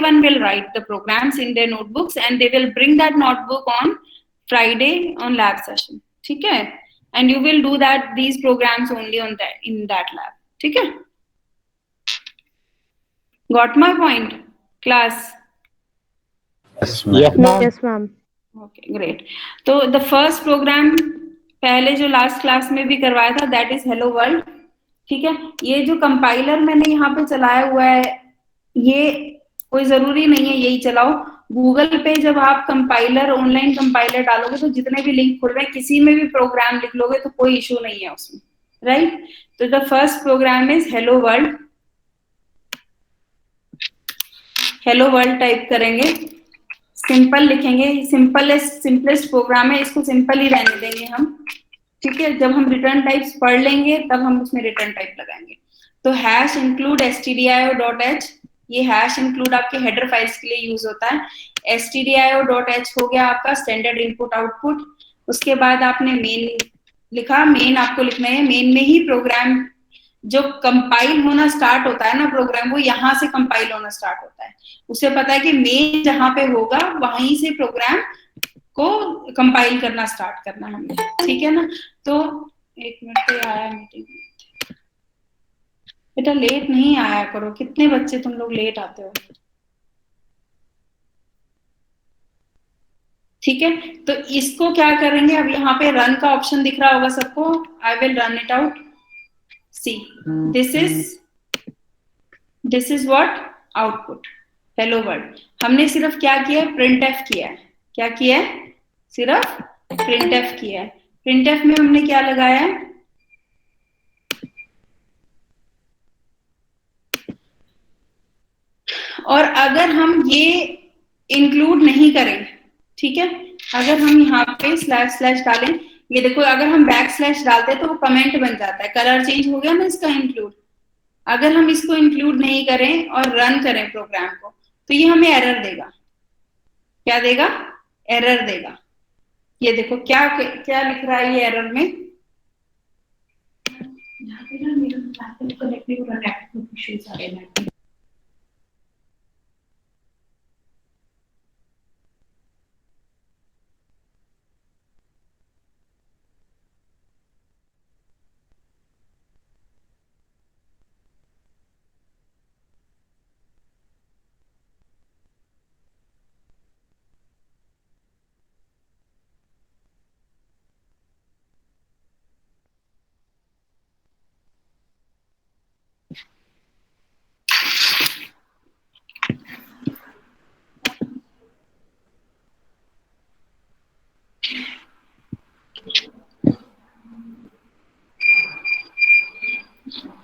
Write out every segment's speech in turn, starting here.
everyone will write the programs in their notebooks and they will bring that notebook on Friday on lab session. ठीक है? And you will do that these programs only on that in that lab. ठीक है? Got my point, class? Yes, ma'am. Okay, great. तो the first program पहले जो last class में भी करवाया था, that is Hello World. ठीक है? ये जो कंपाइलर मैंने यहाँ पे चलाया हुआ है, ये कोई जरूरी नहीं है यही चलाओ. गूगल पे जब आप कंपाइलर ऑनलाइन कंपाइलर डालोगे तो जितने भी लिंक खुल रहे हैं किसी में भी प्रोग्राम लिख लोगे तो कोई इशू नहीं है उसमें, राइट? तो the first program is hello world. Hello world type करेंगे, सिंपल लिखेंगे. सिंपलेस्ट प्रोग्राम है, इसको सिंपल ही रहने देंगे हम. ठीक है? जब हम रिटर्न टाइप्स पढ़ लेंगे तब हम उसमें रिटर्न टाइप लगाएंगे. तो हैश इंक्लूड stdio.h, ये हैश इंक्लूड आपके हेडर फाइल्स के लिए यूज होता है. stdio.h हो गया आपका स्टैंडर्ड इनपुट आउटपुट. उसके बाद आपने मेन लिखा. मेन आपको लिखना है, मेन में ही प्रोग्राम जो कंपाइल होना स्टार्ट होता है ना, प्रोग्राम वो यहाँ से कंपाइल होना स्टार्ट होता है. उसे पता है कि मेन जहां पे होगा वहीं से प्रोग्राम को कंपाइल करना स्टार्ट करना हमने. ठीक है ना? तो एक मिनट पे आया मीटिंग. बेटा लेट नहीं आया करो, कितने बच्चे तुम लोग लेट आते हो. ठीक है? तो इसको क्या करेंगे, अब यहाँ पे रन का ऑप्शन दिख रहा होगा सबको. I will run it out. See, this is what output hello world. हमने सिर्फ क्या किया है, प्रिंट एफ किया है. क्या किया है? सिर्फ प्रिंट एफ किया है. प्रिंट एफ में हमने क्या लगाया है? और अगर हम ये इंक्लूड नहीं करें, ठीक है, अगर हम यहाँ पे स्लैश डालें, ये देखो अगर हम बैक स्लैश डालते हैं तो वो कमेंट बन जाता है. कलर चेंज हो गया ना इसका इंक्लूड. अगर हम इसको इंक्लूड नहीं करें और रन करें प्रोग्राम को तो ये हमें एरर देगा. क्या देगा? एरर देगा. ये देखो क्या क्या लिख रहा है ये एरर में. यहाँ पे ना मेरा लैपटॉप कनेक्ट नहीं हो रहा, नेटवर्क इश्यूज आ रहे हैं.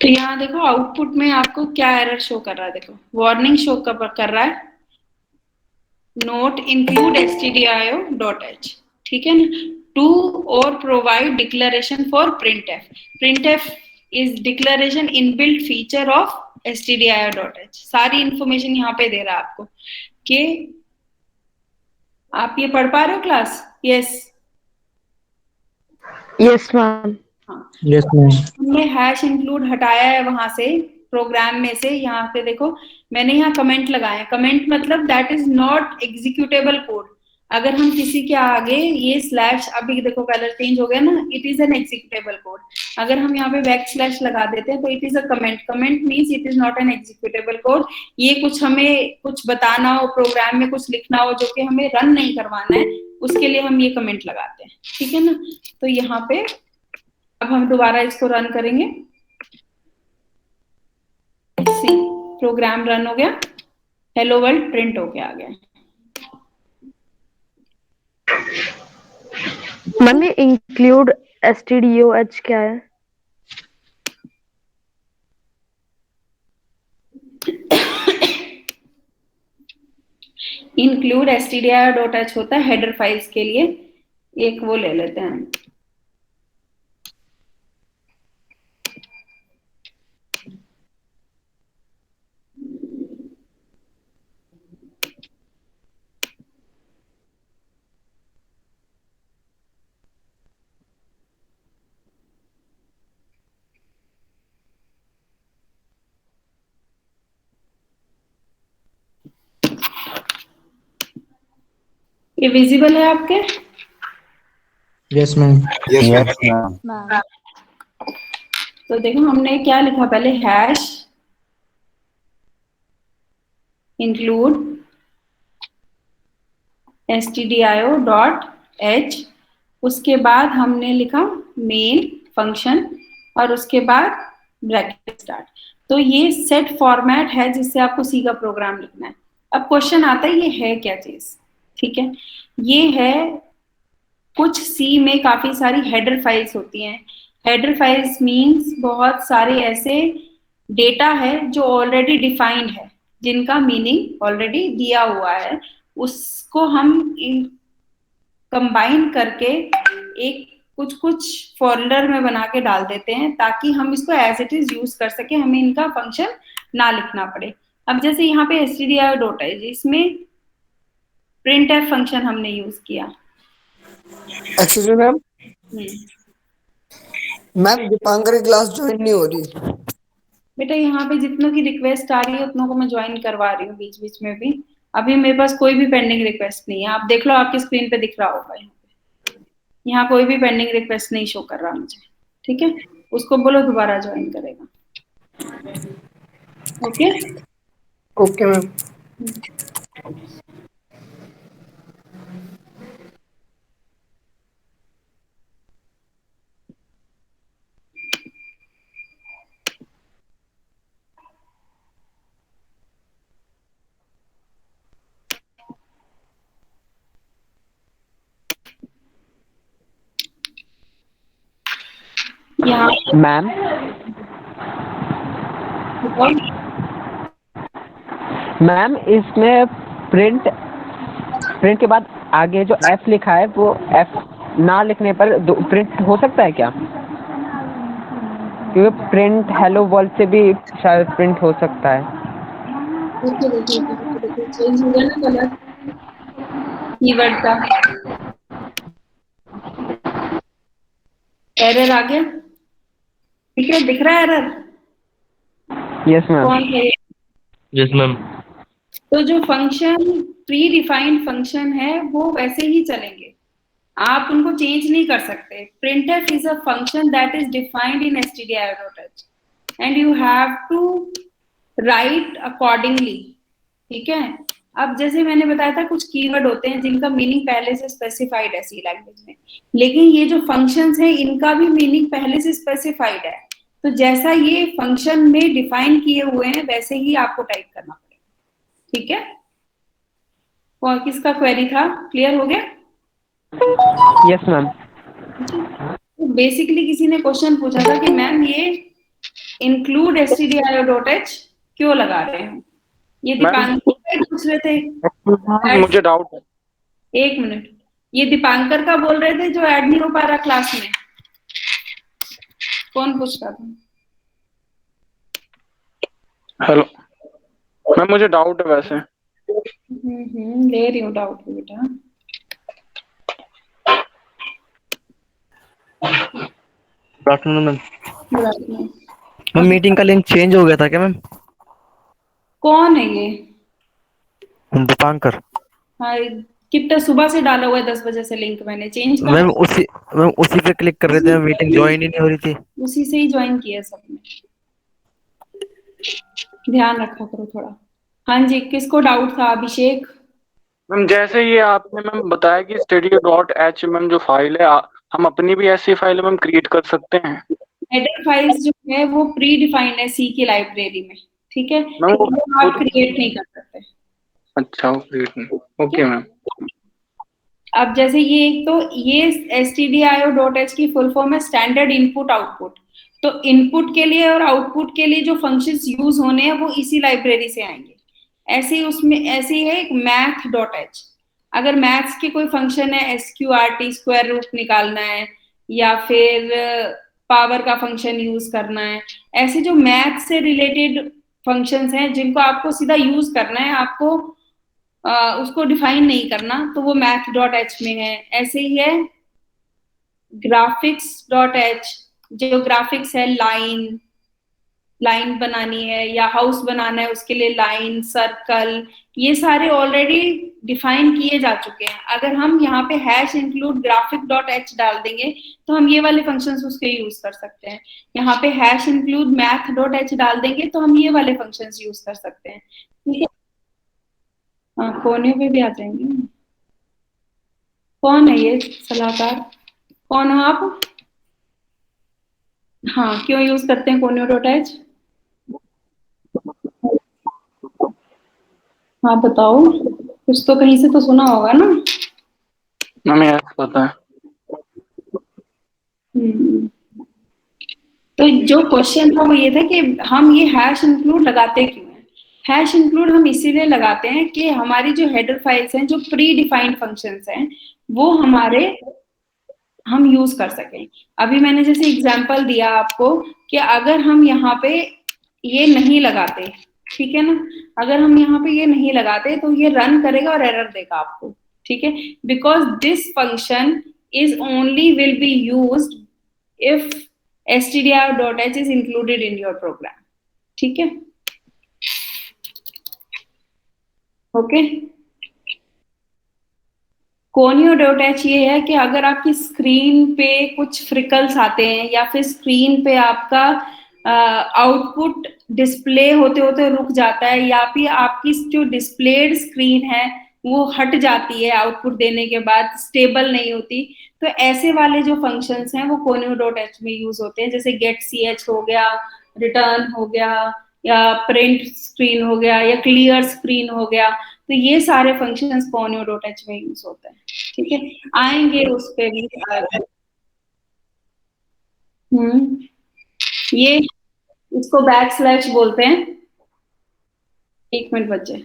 तो यहाँ देखो आउटपुट में आपको क्या एरर शो कर रहा है. देखो वार्निंग शो कर रहा है, नोट इंक्लूड stdio.h. ठीक है ना? टू और provide declaration for print F. Print F is declaration inbuilt feature of stdio.h. सारी इंफॉर्मेशन यहाँ पे दे रहा है आपको. कि आप ये पढ़ पा रहे हो class? Yes ma'am. Yes ma'am. हमने हैश इंक्लूड हटाया है वहां से प्रोग्राम में से. यहाँ पे देखो मैंने यहाँ कमेंट लगाया. कमेंट मतलब that is not executable code. अगर हम किसी के आगे ये स्लैश, अभी देखो कलर चेंज हो गया ना, it is an executable code. अगर हम यहाँ पे बैक स्लैश लगा देते हैं तो it is a comment. Comment means it is not an executable code. ये कुछ हमें कुछ बताना हो, प्रोग्राम में कुछ लिखना हो जो कि हमें रन नहीं करवाना है, उसके लिए हम ये कमेंट लगाते हैं. ठीक है ना? तो यहाँ पे अब हम दोबारा इसको रन करेंगे. सी, प्रोग्राम रन हो गया. हेलो वर्ल्ड प्रिंट होके आ गया. मैम ये इंक्लूड stdio.h क्या है? इंक्लूड stdio.h होता है हेडर फाइल्स के लिए. एक वो ले लेते हैं. ये विजिबल है आपके? Yes ma'am. Yes ma'am. Ma'am तो देखो हमने क्या लिखा पहले, हैश इंक्लूड stdio.h, उसके बाद हमने लिखा मेन फंक्शन और उसके बाद ब्रैकेट स्टार्ट। तो ये सेट फॉर्मेट है जिससे आपको सी का प्रोग्राम लिखना है। अब क्वेश्चन आता है ये है क्या चीज, ठीक है। ये है, कुछ सी में काफी सारी हेडर फाइल्स होती हैं। हेडर फाइल्स मींस बहुत सारे ऐसे डेटा है जो ऑलरेडी डिफाइंड है, जिनका मीनिंग ऑलरेडी दिया हुआ है, उसको हम कंबाइन करके एक कुछ कुछ फोल्डर में बना के डाल देते हैं ताकि हम इसको एज इट इज यूज कर सके, हमें इनका फंक्शन ना लिखना पड़े। अब जैसे यहाँ पे stdio.h, इसमें प्रिंट एफ फंक्शन हमने यूज किया। एक्सक्यूज मी मैम, हम्म, मैम दीपांकर की क्लास ज्वाइन नहीं हो रही। बेटा यहाँ पे जितनों की रिक्वेस्ट आ रही है उतनों को मैं ज्वाइन करवा रही हूँ बीच बीच में भी। अभी मेरे पास कोई भी पेंडिंग रिक्वेस्ट नहीं है, आप देख लो, आपकी स्क्रीन पे दिख रहा होगा। यहाँ कोई भी पेंडिंग रिक्वेस्ट नहीं शो कर रहा मुझे, ठीक है। उसको बोलो दोबारा ज्वाइन करेगा। Okay okay ma'am. यहाँ मैम मैम इसमें प्रिंट के बाद आगे जो एफ लिखा है वो एफ ना लिखने पर प्रिंट हो सकता है क्या? क्योंकि प्रिंट हेलो वर्ल्ड से भी शायद प्रिंट हो सकता है। चेंज हो गया ना कलर कीवर्ड का, एरर आ गया, ठीक है, दिख रहा है एरर? Yes ma'am. कौन है? Yes ma'am. तो जो फंक्शन प्री डिफाइंड फंक्शन है वो वैसे ही चलेंगे, आप उनको चेंज नहीं कर सकते। printf is a function that is defined in stdio.h and you have to write accordingly, ठीक है। अब जैसे मैंने बताया था कुछ कीवर्ड होते हैं जिनका मीनिंग पहले से स्पेसिफाइड है सी लैंग्वेज में, लेकिन ये जो फंक्शंस हैं इनका भी मीनिंग पहले से स्पेसिफाइड है। तो जैसा ये फंक्शन में डिफाइन किए हुए हैं वैसे ही आपको टाइप करना पड़ेगा, ठीक है। और किसका क्वेरी था, क्लियर हो गया? Yes ma'am. तो बेसिकली किसी ने क्वेश्चन पूछा था कि मैम ये इंक्लूड stdio.h क्यों लगा रहे हैं, ये दीपांकर पूछ रहे थे। मुझे डाउट है। एक मिनट, ये दीपांकर का बोल रहे थे जो ऐड नहीं हो पा रहा क्लास में। कौन पूछ रहा था? हेलो मैम, मुझे डाउट है वैसे। ले रही हूँ डाउट बेटा। Good afternoon ma'am. Good afternoon. Ma'am meeting का लिंक चेंज हो गया था क्या मैम? कौन है ये? दीपांकर। हाँ, कितना सुबह से डाला हुआ है 10 बजे से लिंक, मैंने चेंज करा। मैम उसी पे क्लिक कर रहे थे, मीटिंग ज्वाइन ही नहीं हो रही थी। उसी से ही ज्वाइन किया सबने, ध्यान रखा करो थोड़ा। हाँ जी, किसको डाउट था? अभिषेक। मैम जैसे ये आपने मैम बताया कि stdio.h मैम जो फाइल है, हम अपनी भी ऐसी फाइल मैम क्रिएट कर सकते हैं? हेडर फाइल्स जो है वो प्री डिफाइंड है सी की लाइब्रेरी में, ठीक है, मैम वो आप क्रिएट नहीं कर सकते। अच्छा, ओके मैम। अब जैसे ये एक तो ये stdio.h की फुल फॉर्म है स्टैंडर्ड इनपुट आउटपुट। तो इनपुट के लिए और आउटपुट के लिए जो फंक्शंस यूज होने हैं वो इसी लाइब्रेरी से आएंगे। ऐसे ही उसमें ऐसे ही है एक math.h, अगर मैथ्स के कोई फंक्शन है sqrt स्क्वायर रूट निकालना है या फिर पावर का फंक्शन यूज करना है, ऐसे जो मैथ से रिलेटेड फंक्शंस हैं जिनको आपको सीधा यूज करना है, आपको उसको डिफाइन नहीं करना, तो वो math.h में है। ऐसे ही है graphics.h, जो ग्राफिक्स है लाइन बनानी है या हाउस बनाना है उसके लिए लाइन, सर्कल, ये सारे ऑलरेडी डिफाइन किए जा चुके हैं। अगर हम यहाँ पे hash include graphic dot H डाल देंगे तो हम ये वाले फंक्शंस उसके यूज कर सकते हैं। यहाँ पे hash include math dot H डाल देंगे तो हम ये वाले फंक्शंस यूज कर सकते हैं। ठीक है, हाँ कोने पे भी आ जाएंगे। कौन है ये सलाहकार, कौन हो आप? हाँ, क्यों यूज करते हैं कोने डॉट एच? हाँ बताओ, कुछ तो कहीं से तो सुना होगा ना। हमें ऐसा पता है। तो जो क्वेश्चन था वो ये था कि हम ये हैश इंक्लूड लगाते क्यों हैं? हैश इंक्लूड हम इसीलिए लगाते हैं कि हमारी जो हेडर फाइल्स हैं, जो प्री डिफाइंड फंक्शंस हैं, वो हमारे हम यूज कर सकें। अभी मैंने जैसे एग्जांपल दिया आपको कि अगर हम यहाँ पे ये नहीं लगाते, ठीक है ना, अगर हम यहाँ पे ये नहीं लगाते तो ये रन करेगा और एरर देगा आपको। ठीक है, because this function is only will be used if stdio.h is included in your program। ठीक है, ओके। conio.h ये है कि अगर आपकी स्क्रीन पे कुछ फ्रिकल्स आते हैं या फिर स्क्रीन पे आपका आउटपुट डिस्प्ले होते होते रुक जाता है, या फिर आपकी जो डिस्प्लेड स्क्रीन है वो हट जाती है आउटपुट देने के बाद, स्टेबल नहीं होती, तो ऐसे वाले जो फंक्शंस हैं वो conio.h में यूज होते हैं। जैसे get ch हो गया, रिटर्न हो गया, या प्रिंट स्क्रीन हो गया, या क्लियर स्क्रीन हो गया, तो ये सारे फंक्शंस conio.h में यूज होते हैं। ठीक है, आएंगे उस पे भी। ये इसको बैक स्लैश बोलते हैं। 1 मिनट बच्चे।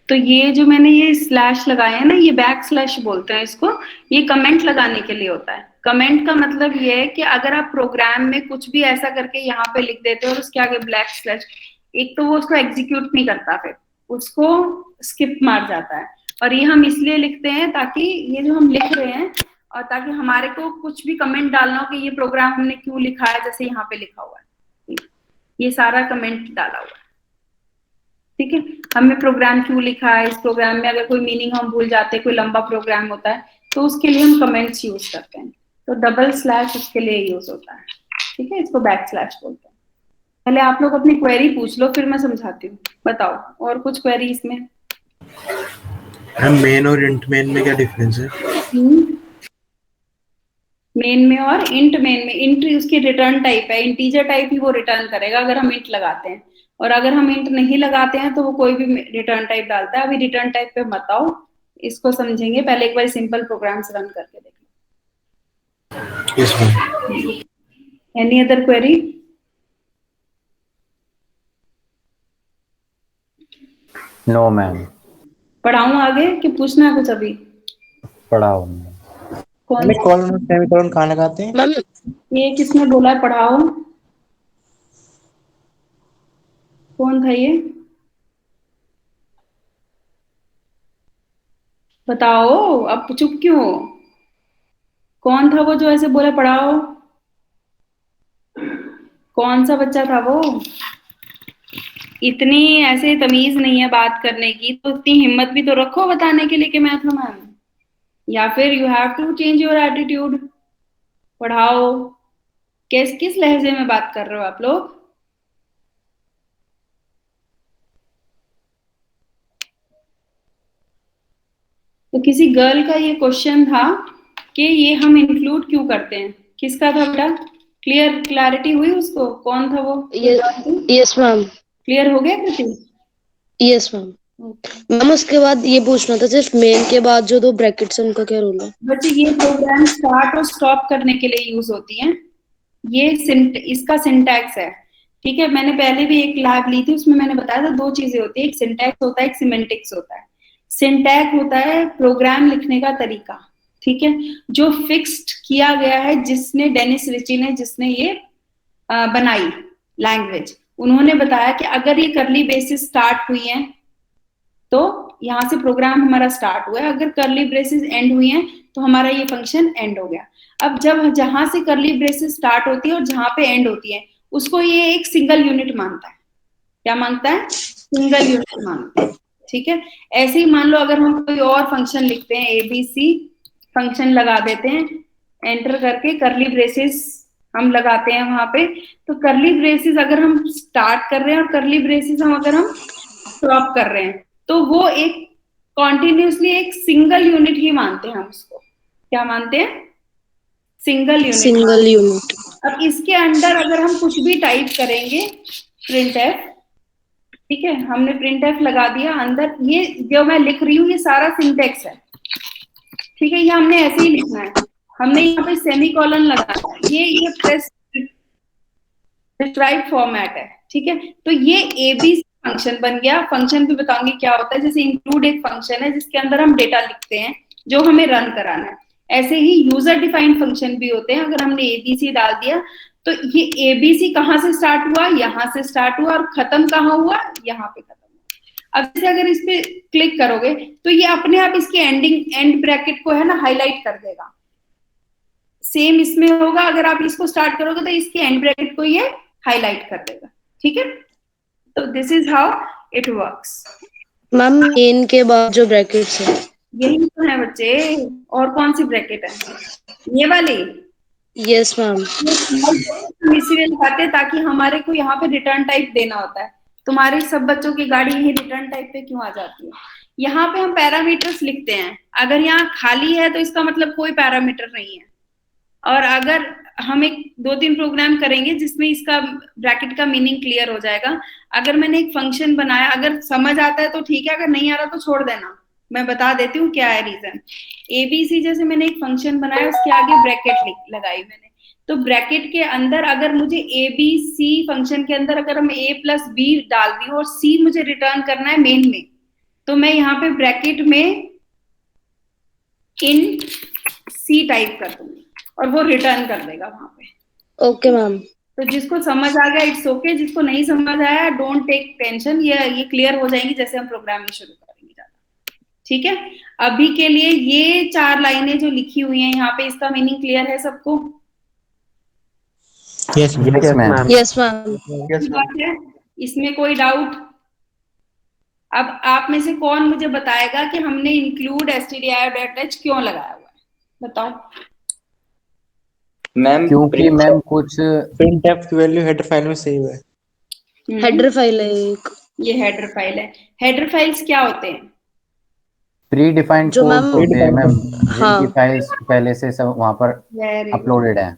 तो ये जो मैंने ये स्लैश लगाया है ना, ये बैक स्लैश बोलते हैं इसको। ये कमेंट लगाने के लिए होता है। कमेंट का मतलब ये है कि अगर आप प्रोग्राम में कुछ भी ऐसा करके यहाँ पे लिख देते हो और उसके आगे ब्लैक स्लैश, एक तो वो उसको एग्जीक्यूट नहीं करता, फिर उसको स्किप मार जाता है। और ये हम इसलिए लिखते हैं ताकि ये जो हम लिख रहे हैं, और ताकि हमारे को कुछ भी कमेंट डालना हो कि ये प्रोग्राम हमने क्यों लिखा है, जैसे यहाँ पे लिखा हुआ है, ये सारा कमेंट डाला हुआ है। ठीक है, हमने प्रोग्राम क्यों लिखा है, इस प्रोग्राम में अगर कोई मीनिंग हम भूल जाते हैं, कोई लंबा प्रोग्राम होता है, तो उसके लिए हम कमेंट्स यूज करते हैं। तो डबल स्लैश उसके लिए यूज होता है। ठीक है, इसको बैक स्लैश बोलते हैं। पहले आप लोग अपनी क्वेरी पूछ लो, फिर मैं समझाती हूँ। बताओ और कुछ क्वेरी इसमें? मेन और इंट मेन में क्या डिफरेंस है? मेन में और इंट मेन में। इंट उसकी रिटर्न टाइप है, इंटीजर टाइप ही वो रिटर्न करेगा अगर हम इंट लगाते हैं, और अगर हम इंट नहीं लगाते हैं तो वो कोई भी रिटर्न टाइप डालता है। अभी रिटर्न टाइप पे मत आओ, इसको समझेंगे पहले, एक बार सिंपल प्रोग्राम्स रन करके देख लो। Any other query? No ma'am. पढ़ाऊं आगे कि पूछना है कुछ अभी? पढ़ाओ। कौन कॉलन सेमीकोलन कहाँ लगाते हैं? ये किसने बोला है पढ़ाओ? कौन था ये? बताओ, अब चुप क्यों हो? कौन था वो जो ऐसे बोला पढ़ाओ? कौन सा बच्चा था वो? इतनी ऐसे तमीज नहीं है बात करने की, तो इतनी हिम्मत भी तो रखो बताने के लिए कि मैं था मैम, या फिर you have to change your attitude. पढ़ाओ। किस किस लहजे में बात कर रहे हो आप लोग? तो किसी गर्ल का ये क्वेश्चन था कि ये हम इंक्लूड क्यों करते हैं, किसका था बेटा? क्लैरिटी हुई उसको? कौन था वो? Yes ma'am. क्लियर हो गया कृति? Yes ma'am. मैम उसके बाद ये पूछना था, सिर्फ मेन के बाद जो दो ब्रैकेट्स हैं उनका क्या रोल है? बच्चे ये प्रोग्राम स्टार्ट और स्टॉप करने के लिए यूज होती हैं। ये इसका सिंटैक्स है, ठीक है। मैंने पहले भी एक लैब ली थी, उसमें मैंने बताया था दो चीजें होती है, एक सिंटैक्स होता है, एक सिमेंटिक्स होता है। सिंटैक्स होता है प्रोग्राम लिखने का तरीका, ठीक है, जो फिक्स्ड किया गया है, जिसने डेनिस रिची ने, जिसने ये बनाई लैंग्वेज, उन्होंने बताया कि अगर ये करली ब्रेसेस स्टार्ट हुई हैं तो यहाँ से प्रोग्राम हमारा स्टार्ट हुआ है, अगर करली ब्रेसेस एंड हुई हैं तो हमारा ये फंक्शन एंड हो गया। अब जब जहां से करली ब्रेसेस स्टार्ट होती है और जहां पे एंड होती है, उसको ये एक सिंगल यूनिट मानता है। क्या मानता है? सिंगल यूनिट मानता है, ठीक है। ऐसे ही मान लो अगर हम कोई और फंक्शन लिखते हैं, एबीसी फंक्शन लगा देते हैं, एंटर करके करली ब्रेसेस हम लगाते हैं वहां पे, तो करली ब्रेसेस अगर हम स्टार्ट कर रहे हैं और करली ब्रेसेस हम अगर हम स्टॉप कर रहे हैं, तो वो एक कॉन्टिन्यूसली एक सिंगल यूनिट ही मानते हैं हम उसको। क्या मानते हैं? Single unit. Single unit. अब इसके अंदर अगर हम कुछ भी टाइप करेंगे, प्रिंट एफ, ठीक है, हमने प्रिंट एफ लगा दिया अंदर, ये जो मैं लिख रही हूँ ये सारा सिंटेक्स है, ठीक है, ये हमने ऐसे ही लिखना है। हमने यहाँ पे सेमीकोलन लगाना है, ये प्रेस्क्राइब्ड फॉर्मेट है, ठीक है। तो ये एबीसी फंक्शन बन गया। फंक्शन भी बताऊंगी क्या होता है। जैसे इंक्लूड एक फंक्शन है जिसके अंदर हम डेटा लिखते हैं जो हमें रन कराना है, ऐसे ही यूजर डिफाइंड फंक्शन भी होते हैं। अगर हमने एबीसी डाल दिया तो ये एबीसी कहाँ से स्टार्ट हुआ? यहाँ से स्टार्ट हुआ, और खत्म कहाँ हुआ? यहाँ पे खत्म हुआ। अब जैसे अगर इस पे क्लिक करोगे तो ये अपने आप इसके एंड ब्रैकेट को है ना हाईलाइट कर देगा। सेम इसमें होगा, अगर आप इसको स्टार्ट करोगे तो इसके एंड ब्रैकेट को ये हाईलाइट कर देगा, ठीक है। तो this is how it works. Ma'am main के बाद जो ब्रैकेट्स है, यही तो है बच्चे। और कौन सी ब्रैकेट है? ये वाली। Yes ma'am. हम इसीलिए लगाते हैं ताकि हमारे को यहाँ पे रिटर्न टाइप देना होता है। तुम्हारे सब बच्चों की गाड़ी यही रिटर्न टाइप पे क्यों आ जाती है? यहाँ पे हम पैरामीटर्स लिखते हैं। अगर यहाँ खाली है तो इसका मतलब कोई पैरामीटर नहीं है, और अगर हम एक 2-3 प्रोग्राम करेंगे जिसमें इसका ब्रैकेट का मीनिंग क्लियर हो जाएगा। अगर मैंने एक फंक्शन बनाया, अगर समझ आता है तो ठीक है, अगर नहीं आ रहा तो छोड़ देना, मैं बता देती हूँ क्या है रीजन। एबीसी जैसे मैंने एक फंक्शन बनाया, उसके आगे ब्रैकेट लगाई मैंने, तो ब्रैकेट के अंदर अगर मुझे एबीसी फंक्शन के अंदर अगर हम a + b डाल दी और c मुझे रिटर्न करना है मेन में, तो मैं यहाँ पे ब्रैकेट में इन c टाइप कर दूंगी और वो रिटर्न कर देगा वहां पे। Okay ma'am. तो जिसको समझ आ गया इट्स ओके, जिसको नहीं समझ आया डोंट टेक टेंशन, ये क्लियर हो जाएंगी जैसे हम प्रोग्रामिंग शुरू करेंगे ज्यादा, ठीक है। अभी के लिए ये 4 लाइनें जो लिखी हुई हैं यहाँ पे, इसका मीनिंग क्लियर है सबको? Yes ma'am. Yes ma'am. इसमें कोई डाउट? अब आप में से कौन मुझे बताएगा कि हमने इंक्लूड stdio.h क्यों लगाया हुआ है? बताओ मैम। क्योंकि मैम कुछ प्रिंटफ की वैल्यू हेडर फाइल में सेव है। हेडर फाइल है एक। ये हेडर फाइल है। हेडर फाइल्स क्या होते हैं? प्री डिफाइंड जो कोड मैम होते हैं मैम, हाँ जिनकी फाइल्स पहले से सब वहां पर वेरी अपलोडेड है।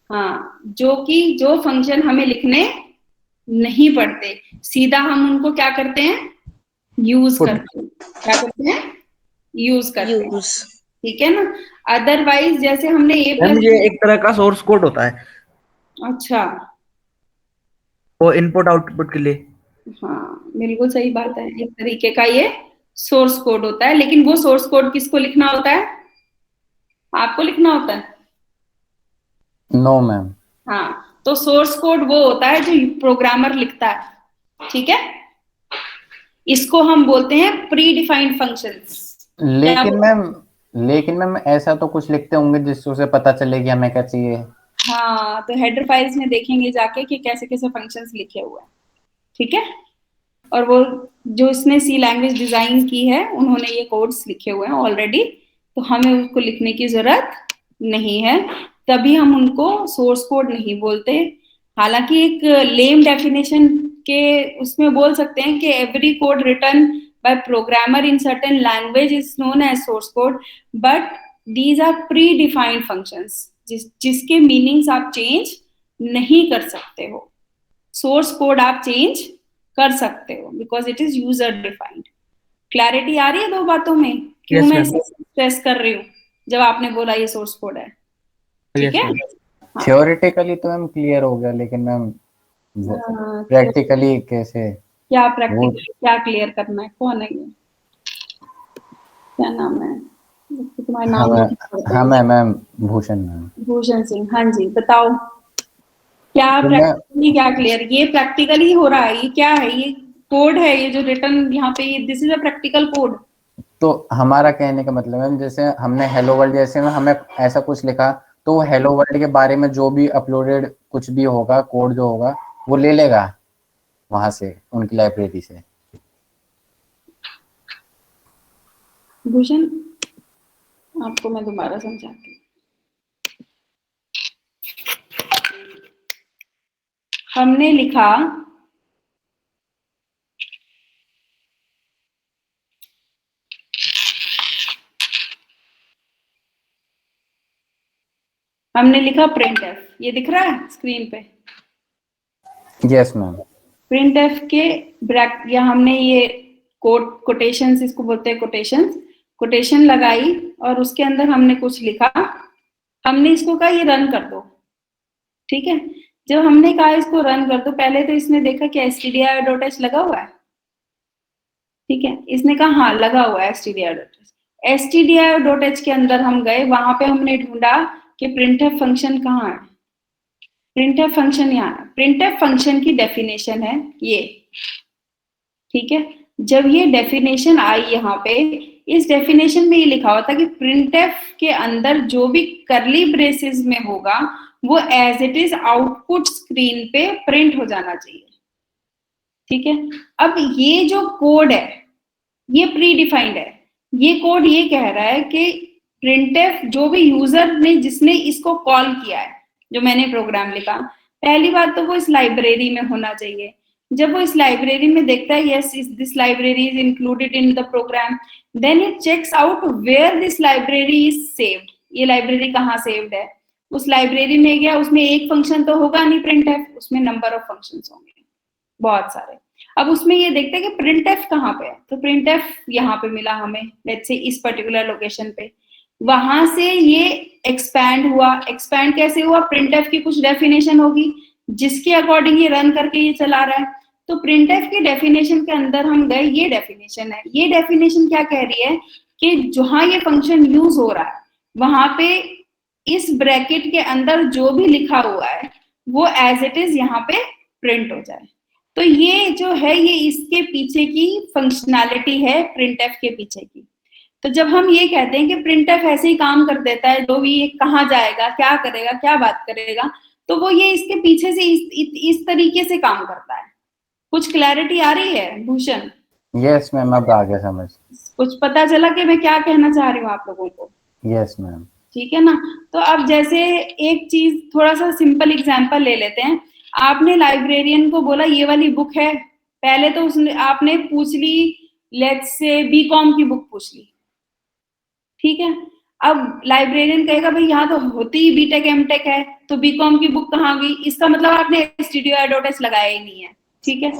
हाँ, जो फंक्शन हमें लिखने नहीं पड़ते, सीधा हम उनको क्या करते हैं, यूज करते हैं। क्या करते हैं, यूज करते हैं, यूज ठीक है ना। अदरवाइज जैसे हमने ए मैम प्लस, ये एक तरह का सोर्स कोड होता है, अच्छा वो इनपुट आउटपुट के लिए। हाँ बिल्कुल सही बात है, एक तरीके का ये सोर्स कोड होता है। लेकिन वो सोर्स कोड किसको लिखना होता है, आपको लिखना होता है। No ma'am. हाँ, तो सोर्स कोड वो होता है जो प्रोग्रामर लिखता है, ठीक है। इसको हम बोलते हैं प्री डिफाइंड फंक्शंस। लेकिन मैम ऐसा तो कुछ लिखते होंगे जिससे उसे पता चले कि हमें क्या चाहिए। हाँ, तो हेडर फाइल्स में देखेंगे जाके कि कैसे कैसे फंक्शंस लिखे हुए हैं, ठीक है। और वो जो इसने सी लैंग्वेज डिजाइन की है, उन्होंने ये कोड्स लिखे हुए हैं ऑलरेडी, तो हमें उसको लिखने की जरूरत नहीं है, तभी हम उनको सोर्स कोड नहीं बोलते। हालांकि एक लेम डेफिनेशन के उसमें बोल सकते हैं कि every code written by programmer in certain language is known as source code, but these are predefined functions जिसके मीनिंग्स आप चेंज नहीं कर सकते हो। सोर्स कोड आप चेंज कर सकते हो because it is user defined. Clarity आ रही है दो बातों में, क्यों Yes, मैं ma'am. स्ट्रेस कर रही हूँ जब आपने बोला ये सोर्स कोड है, ठीक Yes, है। ma'am. थियोरेटिकली तो मैम क्लियर हो गया, लेकिन मैम हाँ, प्रैक्टिकली कैसे? क्या प्रैक्टिकली क्या क्लियर करना है, कौन है ये, क्या नाम है तुम्हारा नाम? हाँ मैम भूषण मैम। भूषण सिंह, हाँ जी बताओ क्या तो प्रैक्टिकली क्या क्लियर, ये प्रैक्टिकली हो रहा है, ये क्या है, ये कोड है, ये जो रिटर्न यहाँ पे, ये this is a practical code. तो हमारा कहने का मतलब है जैसे हमने हेलो वर्ल्ड जैसे में हमें ऐसा कुछ लिखा, तो वो हेलो वर्ल्ड के बारे में जो भी अपलोडेड कुछ भी होगा, कोड जो होगा वो ले लेगा वहां से, उनकी लाइब्रेरी से। भूषण आपको मैं दोबारा समझाती हूँ। हमने लिखा प्रिंट एफ, ये दिख रहा है स्क्रीन पे? Yes ma'am. प्रिंट एफ के या हमने ये कोटेशंस, इसको बोलते हैं कोटेशन लगाई और उसके अंदर हमने कुछ लिखा, हमने इसको कहा ये रन कर दो, ठीक है। जब हमने कहा इसको रन कर दो, पहले तो इसने देखा कि stdio.h लगा हुआ है, ठीक है। इसने कहा हाँ लगा हुआ है stdio.h। stdio.h के अंदर हम गए, वहां पे हमने ढूंढा कि printf फंक्शन कहाँ है। printf फंक्शन यहाँ है, printf फंक्शन की डेफिनेशन है ये, ठीक है। जब ये डेफिनेशन आई यहाँ पे, इस डेफिनेशन में ये लिखा हुआ था कि printf के अंदर जो भी करली ब्रेसेस में होगा वो as it is output screen पे प्रिंट हो जाना चाहिए, ठीक है। अब ये जो कोड है ये प्री डिफाइंड है, ये कोड ये कह रहा है कि printf जो भी यूजर ने जिसने इसको कॉल किया है, जो मैंने प्रोग्राम लिखा, पहली बात तो वो इस लाइब्रेरी में होना चाहिए। जब वो इस लाइब्रेरी में देखता है yes this library is included in the program, then it checks out where this library is saved, ये लाइब्रेरी कहाँ सेव्ड है। उस लाइब्रेरी में गया, उसमें एक फंक्शन तो होगा नहीं printf, उसमें नंबर ऑफ फंक्शंस होंगे बहुत सारे। अब उसमें ये देखते हैं कि printf कहाँ पे है, तो printf यहाँ पे मिला हमें, लेट्स से इस पर्टिकुलर लोकेशन पे। वहां से ये एक्सपैंड हुआ, एक्सपैंड कैसे हुआ, printf की कुछ डेफिनेशन होगी जिसके अकॉर्डिंग ये रन करके ये चला रहा है। तो printf की डेफिनेशन के अंदर हम गए, ये डेफिनेशन है, ये डेफिनेशन क्या कह रही है कि जहां ये फंक्शन यूज हो रहा है वहां पे इस ब्रैकेट के अंदर जो भी लिखा हुआ है वो एज इट इज यहाँ पे प्रिंट हो जाए। तो ये जो है ये इसके पीछे की फंक्शनैलिटी है, printf के पीछे की। तो जब हम ये कहते हैं कि printf ऐसे ही काम कर देता है, जो भी ये कहाँ जाएगा, क्या करेगा, क्या बात करेगा, तो वो ये इसके पीछे से इस तरीके से काम करता है। कुछ क्लैरिटी आ रही है भूषण? यस मैम, अब आ गया समझ। कुछ पता चला कि मैं क्या कहना चाह रही हूँ आप लोगों को? Yes ma'am. ठीक है ना। तो अब जैसे एक चीज, थोड़ा सा सिंपल एग्जांपल ले लेते हैं। आपने लाइब्रेरियन को बोला ये वाली बुक है, पहले तो उसने आपने पूछ ली, लेट्स से बीकॉम की बुक पूछ ली, ठीक है। अब लाइब्रेरियन कहेगा भाई यहाँ तो होती ही बीटेक एमटेक है, तो बीकॉम की बुक कहाँ गई? इसका मतलब आपने एसटीडीओ एडवर्टाइज लगाया ही नहीं है, ठीक है।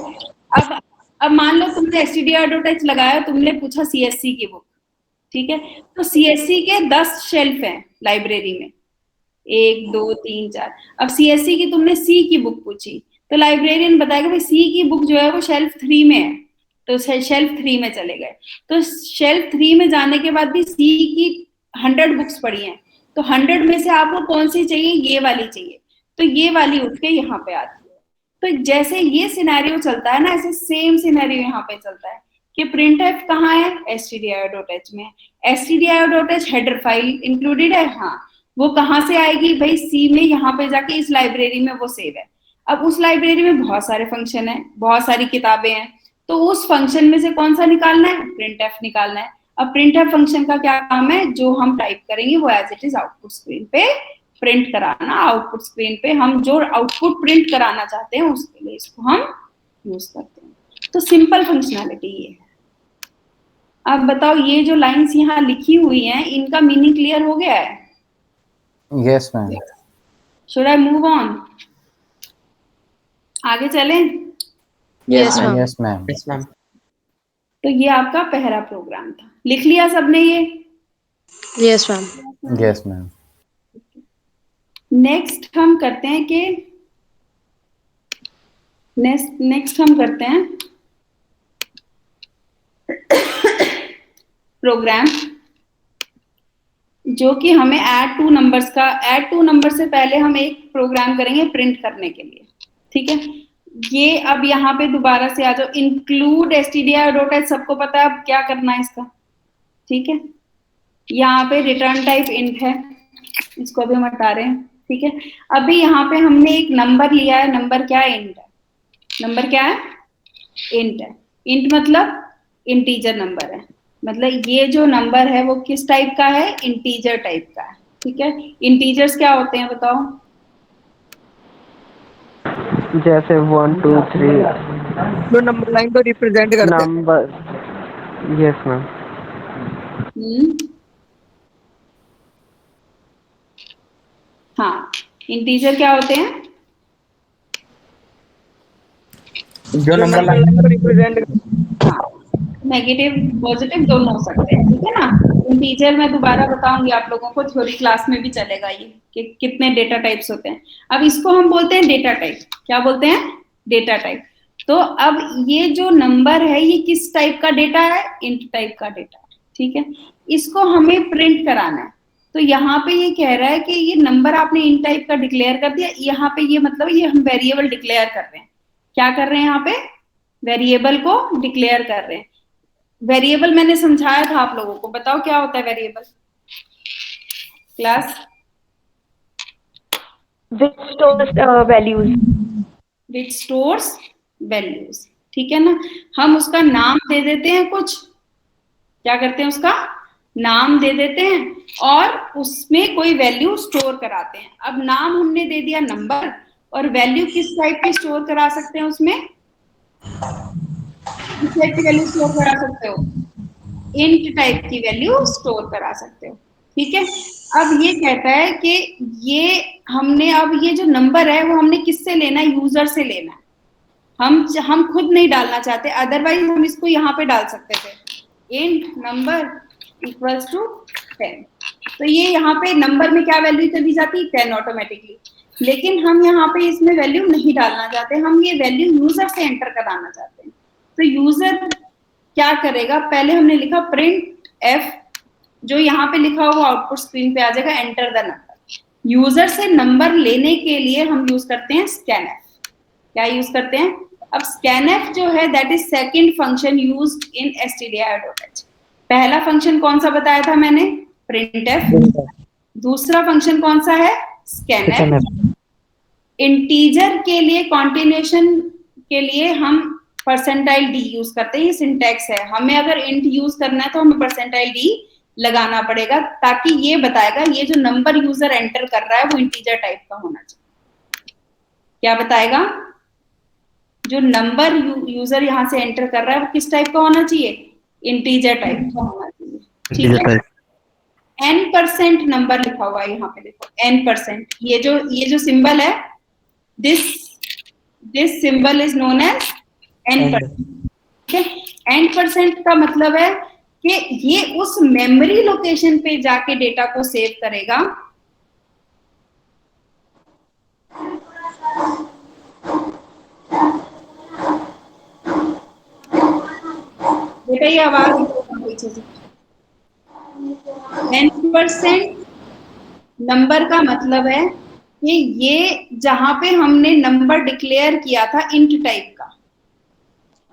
अब मान लो तुमने एसटीडीओ एडवर्टाइज लगाया, तुमने पूछा सीएससी की बुक, ठीक है, तो सीएससी के 10 शेल्फ हैं लाइब्रेरी में, 1 2 3 4। अब सीएससी की तुमने सी की बुक पूछी, तो लाइब्रेरियन बताएगा भाई सी की बुक जो है वो शेल्फ 3 में है, तो शेल्फ 3 में चले गए। तो शेल्फ 3 में जाने के बाद भी सी की 100 बुक्स पड़ी हैं, तो 100 में से आपको कौन सी चाहिए? ये वाली चाहिए, तो ये वाली उठ के यहाँ पे आती है। तो जैसे ये सिनेरियो चलता है ना, ऐसे सेम सिनेरियो यहाँ पे चलता है कि प्रिंट एफ कहाँ है? stdio.h में। stdio.h हेडर फाइल इंक्लूडेड है, हाँ। वो कहाँ से आएगी भाई? सी में, यहाँ पे जाके इस लाइब्रेरी में वो सेव है। अब उस लाइब्रेरी में बहुत सारे फंक्शन है, बहुत सारी किताबें हैं, तो उस फंक्शन में से कौन सा निकालना है? प्रिंट एफ निकालना है। अब प्रिंट एफ फंक्शन का क्या काम है? जो हम टाइप करेंगे वो as it is output screen पे प्रिंट कराना। आउटपुट स्क्रीन पे हम जो आउटपुट प्रिंट कराना चाहते हैं उसके लिए इसको हम यूज करते हैं। तो सिंपल फंक्शनैलिटी ये है। अब बताओ, ये जो लाइंस यहाँ लिखी हुई हैं, इनका मीनिंग क्लियर हो गया है? Yes ma'am. Should I move on? आगे चलें? Yes ma'am. Yes ma'am. Yes ma'am. तो ये आपका पहला प्रोग्राम था, लिख लिया सबने ये? Yes ma'am. Yes ma'am. Next हम करते हैं कि नेक्स्ट हम करते हैं प्रोग्राम जो कि हमें ऐड टू नंबर्स का, ऐड टू नंबर से पहले हम एक प्रोग्राम करेंगे प्रिंट करने के लिए, ठीक है। ये अब यहाँ पे दोबारा से आ जाओ, इंक्लूड stdio.h सबको पता है अब क्या करना है इसका, ठीक है। यहाँ पे रिटर्न टाइप इंट है, इसको भी हम हटा रहे हैं, ठीक है। अभी यहाँ पे हमने एक नंबर लिया है, नंबर क्या है? इंट है। नंबर क्या है? इंट है। इंट मतलब इंटीजर नंबर है, मतलब ये जो नंबर है वो किस टाइप का है? इंटीजर टाइप का है, ठीक है। इंटीजर्स क्या होते हैं बताओ? जैसे 1 2 3 जो नंबर लाइन को रिप्रेजेंट करते हैं। नंबर। Yes ma'am. हाँ, इंटीजर क्या होते हैं? जो नंबर लाइन को रिप्रेजेंट। हाँ, नेगेटिव पॉजिटिव दोनों हो सकते हैं, ठीक है ना। इंटीजर मैं दोबारा बताऊंगी आप लोगों को, थ्योरी क्लास में भी चलेगा ये कि कितने डेटा टाइप्स होते हैं। अब इसको हम बोलते हैं डेटा टाइप। क्या बोलते हैं? Data type. तो अब ये जो नंबर है ये किस टाइप का डेटा है? इंट टाइप का डेटा, ठीक है। इसको हमें प्रिंट कराना है, तो यहाँ पे ये कह रहा है कि ये नंबर आपने इंट टाइप का डिक्लेयर कर दिया। यहाँ पे ये मतलब ये हम वेरिएबल डिक्लेयर कर रहे हैं। क्या कर रहे हैं यहाँ पे? वेरिएबल को डिक्लेयर कर रहे हैं। वेरिएबल मैंने समझाया था आप लोगों को, बताओ क्या होता है variable? Class which stores values. Which stores values, ठीक है ना। हम उसका नाम दे देते हैं कुछ, क्या करते हैं? उसका नाम दे देते हैं और उसमें कोई वैल्यू स्टोर कराते हैं। अब नाम हमने दे दिया नंबर, और वैल्यू किस टाइप की स्टोर करा सकते हैं? उसमें किस टाइप की वैल्यू स्टोर करा सकते हो? इंट टाइप की वैल्यू स्टोर करा सकते हो, ठीक है। अब ये कहता है कि ये हमने, अब ये जो नंबर है वो हमने किससे लेना है? यूजर से लेना है। हम खुद नहीं डालना चाहते, अदरवाइज हम इसको यहाँ पे डाल सकते थे, इंट नंबर इक्वल्स टू 10। तो ये यहाँ पे नंबर में क्या वैल्यू चली जाती? 10 ऑटोमेटिकली। लेकिन हम यहाँ पे इसमें वैल्यू नहीं डालना चाहते, हम ये वैल्यू यूजर से एंटर कराना चाहते हैं। तो यूजर क्या करेगा? पहले हमने लिखा प्रिंट एफ, जो यहाँ पे लिखा हुआ आउटपुट स्क्रीन पे आ जाएगा, एंटर द नंबर। यूजर से नंबर लेने के लिए हम यूज करते हैं स्कैनएफ। क्या यूज करते हैं? अब स्कैनएफ जो है that is second function used in stdio.h। पहला फंक्शन कौन सा बताया था मैंने? printf। दूसरा फंक्शन कौन सा है? स्कैनएफ। इंटीजर के लिए कॉन्टिन्यूशन के लिए हम परसेंटाइल डी यूज करते हैं, ये सिंटैक्स है। हमें अगर इंट यूज करना है तो हमें परसेंटाइल डी लगाना पड़ेगा, ताकि ये बताएगा ये जो नंबर यूजर एंटर कर रहा है वो इंटीजर टाइप का होना चाहिए। क्या बताएगा? जो नंबर यूजर यहाँ से एंटर कर रहा है वो किस टाइप का होना चाहिए? इंटीजर टाइप का होना चाहिए, ठीक है। n% नंबर लिखा हुआ है यहाँ पे, देखो n%, ये जो सिंबल है, this symbol is known as n%। n% का मतलब है कि ये उस मेमोरी लोकेशन पे जाके डेटा को सेव करेगा। बेटा ये आवाज पीछे से। n% नंबर का मतलब है कि ये जहां पे हमने नंबर डिक्लेयर किया था इंट टाइप का,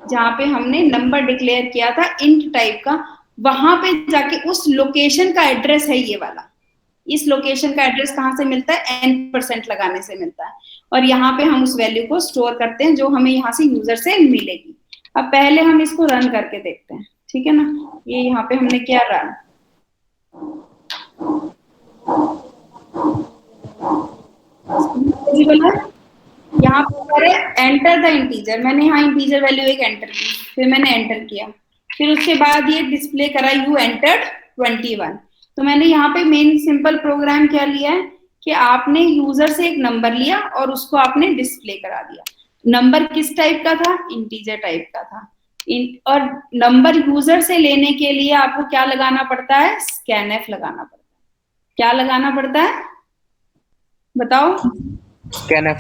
जहां पे हमने नंबर डिक्लेयर किया था इंट टाइप का, वहां पे जाके उस लोकेशन का एड्रेस है ये वाला। इस लोकेशन का एड्रेस कहां से मिलता है? n% लगाने से मिलता है। और यहाँ पे हम उस वैल्यू को स्टोर करते हैं जो हमें यहाँ से यूजर से मिलेगी। अब पहले हम इसको रन करके देखते हैं, ठीक है ना। ये यहाँ पे हमने क्या रन, यहाँ पर एंटर द इंटीजर, मैंने यहाँ इंटीजर वैल्यू एक एंटर की, फिर मैंने एंटर किया, फिर उसके बाद ये डिस्प्ले करा यू एंटर्ड 21। तो मैंने यहाँ पे मेन सिंपल प्रोग्राम क्या लिया है कि आपने यूजर से एक नंबर लिया और उसको आपने डिस्प्ले करा दिया। नंबर किस टाइप का था? इंटीजर टाइप का था। और नंबर यूजर से लेने के लिए आपको क्या लगाना पड़ता है? स्कैनएफ लगाना पड़ता है। क्या लगाना पड़ता है बताओ? स्कैनएफ।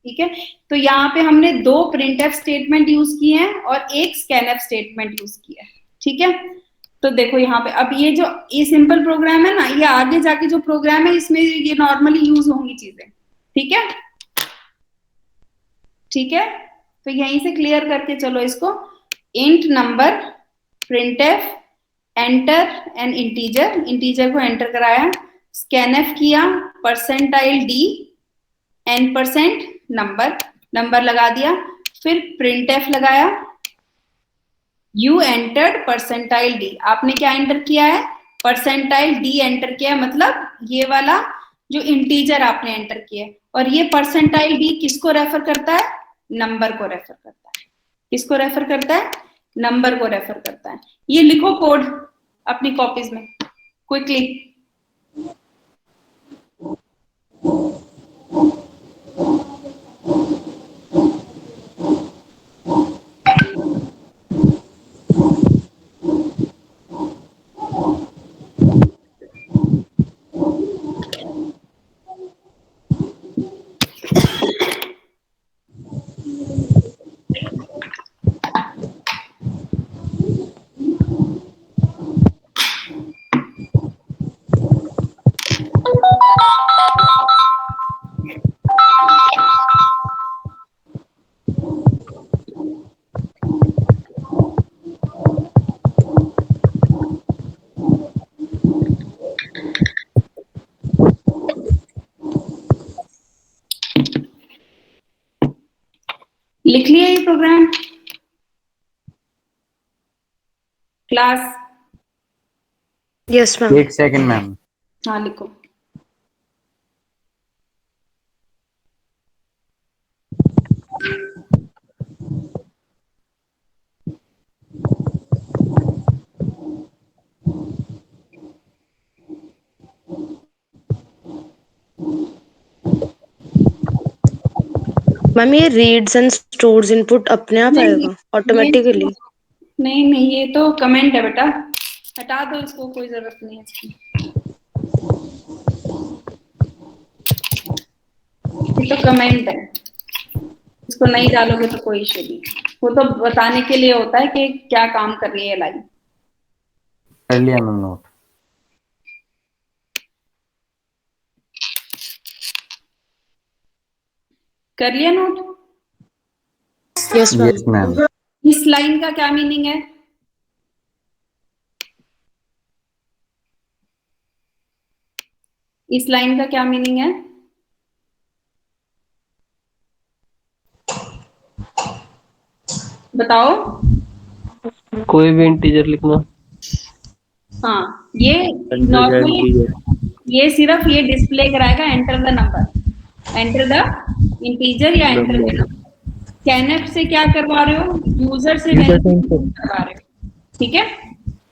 ठीक है, तो यहाँ पे हमने 2 प्रिंटएफ स्टेटमेंट यूज किए हैं और एक स्कैनएफ स्टेटमेंट यूज किया है। ठीक है, तो देखो यहाँ पे अब ये सिंपल प्रोग्राम है ना, ये आगे जाके जो प्रोग्राम है इसमें ये नॉर्मली यूज होंगी चीजें। ठीक है, ठीक है, तो यहीं से क्लियर करके चलो इसको। Int number printf enter N integer, integer को एंटर कराया, स्कैनएफ किया, %d n% नंबर लगा दिया, फिर प्रिंटएफ लगाया, यू एंटर्ड %d। आपने क्या एंटर किया है? %d एंटर किया है, मतलब ये वाला जो इंटीजर आपने एंटर किया है। और ये %d किसको रेफर करता है? नंबर को रेफर करता है। किसको रेफर करता है? नंबर को रेफर करता है। ये लिखो कोड अपनी कॉपीज में क्विकली। लिख लिया ये program class? Yes ma'am. 1 second ma'am. हाँ लिखो। मैम ये रीड्स एंड स्टोर्स इनपुट अपने आप आएगा ऑटोमेटिकली? नहीं, ये तो कमेंट है बेटा, हटा दो इसको, कोई जरूरत नहीं है इसकी। ये तो कमेंट है, इसको नहीं डालोगे तो कोई इशू नहीं। वो तो बताने के लिए होता है कि क्या काम कर रही है लाइन। कर लिया मैम नोट। कर लिया नोट? Yes ma'am. इस लाइन का क्या मीनिंग है? इस लाइन का क्या मीनिंग है? बताओ। कोई भी इंटीजर लिखना। हाँ, ये नॉर्मली ये सिर्फ ये डिस्प्ले कराएगा enter the number, enter the integer या एंटर द नंबर। स्कैनएफ से क्या करवा रहे हो? यूजर से करवा रहे हो। ठीक है,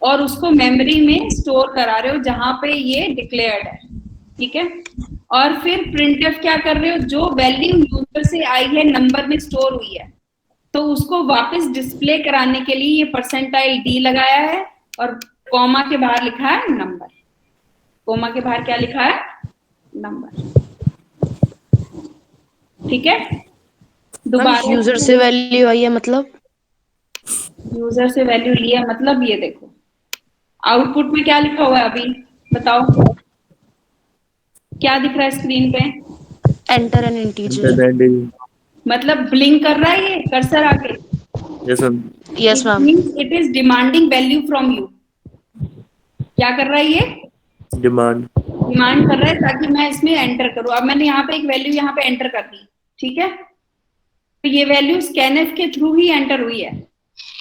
और उसको मेमोरी में स्टोर करा रहे हो जहां पे ये डिक्लेयर्ड है, ठीक है। और फिर प्रिंटफ क्या कर रहे हो, जो वैल्यू यूजर से आई है नंबर में स्टोर हुई है, तो उसको वापस डिस्प्ले कराने के लिए ये परसेंटाइल डी लगाया है और कॉमा के बाहर लिखा है नंबर। कॉमा के बाहर क्या लिखा है, नंबर, ठीक है। दोबारा यूजर से वैल्यू आई है मतलब, यूजर से वैल्यू लिया मतलब, ये देखो आउटपुट में क्या लिखा हुआ है अभी बताओ, क्या दिख रहा है स्क्रीन पे, एंटर एन इंटीजर। मतलब ब्लिंक कर रहा है ये कर्सर आके, yes ma'am. It is demanding value from you. क्या कर रहा है ये, डिमांड कर रहा है ताकि मैं इसमें एंटर करूं। अब मैंने यहाँ पे एक वैल्यू यहाँ पे एंटर कर दी, ठीक है, तो ये वैल्यू स्कैनएफ के थ्रू ही एंटर हुई है।